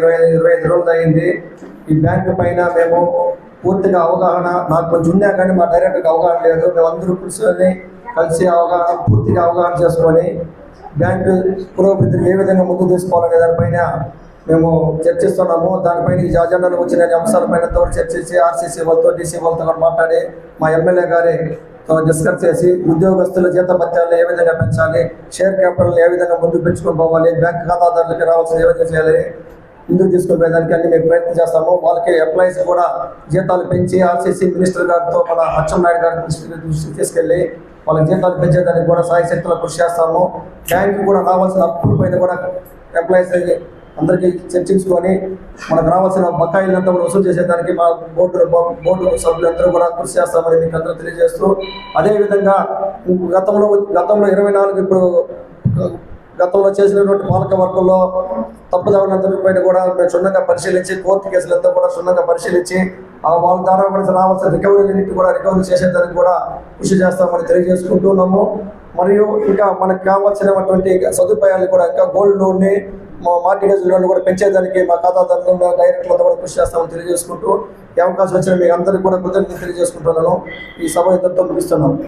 25 రోజులు అయింది. ఈ బ్యాంకు పైన మేము పూర్తిగా అవగాహన నాకు కొంచెం ఉన్నా కానీ మా డైరెక్టర్కి అవగాహన లేదు. మేమందరూ కూర్చొని కలిసి పూర్తిగా అవగాహన చేసుకొని బ్యాంకు పురోభివృద్ధిని ఏ విధంగా ముందుకు తీసుకోవాలనే దానిపైన మేము చర్చిస్తున్నాము. దానిపైన ఈ అజెండాలో వచ్చిన అంశాలపైన చర్చించి ఆర్సీసీ వాళ్ళతో డీసీ వాళ్ళతో కూడా మాట్లాడి మా ఎమ్మెల్యే గారి డిస్కస్ చేసి ఉద్యోగస్తుల జీతభత్యాలను ఏ విధంగా పెంచాలి, షేర్ క్యాపిటల్ని ఏ విధంగా ముందుకు పెంచుకొని పోవాలి, బ్యాంక్ ఖాతాదారులకి రావాల్సిన ఏ విధంగా చేయాలి, ముందుకు తీసుకుని పోయేదానికి అన్ని మేము ప్రయత్నం చేస్తాము. వాళ్ళకి ఎంప్లాయీస్ కూడా జీతాలు పెంచి ఆర్సీసీ మినిస్టర్ గారితో మన అచ్చెన్నాయుడు గారి దృష్టికి తీసుకెళ్ళి వాళ్ళకి జీతాలు పెంచేదానికి కూడా సాయశక్తులు కృషి చేస్తాము. బ్యాంకు కూడా రావాల్సిన అప్పుల పైన కూడా ఎంప్లాయీస్ అందరికీ చర్చించుకొని మనకు రావాల్సిన బకాయిలంతా కూడా వసూలు చేసేదానికి మా బోర్డు సభ్యులందరూ కూడా కృషి చేస్తామని మీకు అందరూ తెలియజేస్తూ, అదేవిధంగా గతంలో 24 ఇప్పుడు గతంలో చేసినటువంటి పాలక వర్గంలో తప్పుదారులందరి పైన కూడా మేము క్షుణ్ణంగా పరిశీలించి కోర్టు కేసులంతా కూడా క్షుణ్ణంగా పరిశీలించి వాళ్ళ ద్వారా కూడా రావాల్సిన రికవరీలన్నింటి కూడా రికవరీ చేసేదానికి కూడా కృషి చేస్తామని తెలియజేసుకుంటున్నాము. మరియు ఇంకా మనకు కావాల్సినటువంటి సదుపాయాలు కూడా ఇంకా గోల్డ్ లోన్ని మార్టిగేజ్ లోన్ కూడా పెంచేదానికి మా ఖాతాదారులు డైరెక్టర్లతో కూడా కృషి చేస్తామని తెలియజేసుకుంటూ ఈ అవకాశం వచ్చిన మీకు అందరికీ కూడా కృతజ్ఞతలు తెలియజేసుకుంటున్నాను. ఈ సభ ఇద్దరితో ముగిస్తున్నాం.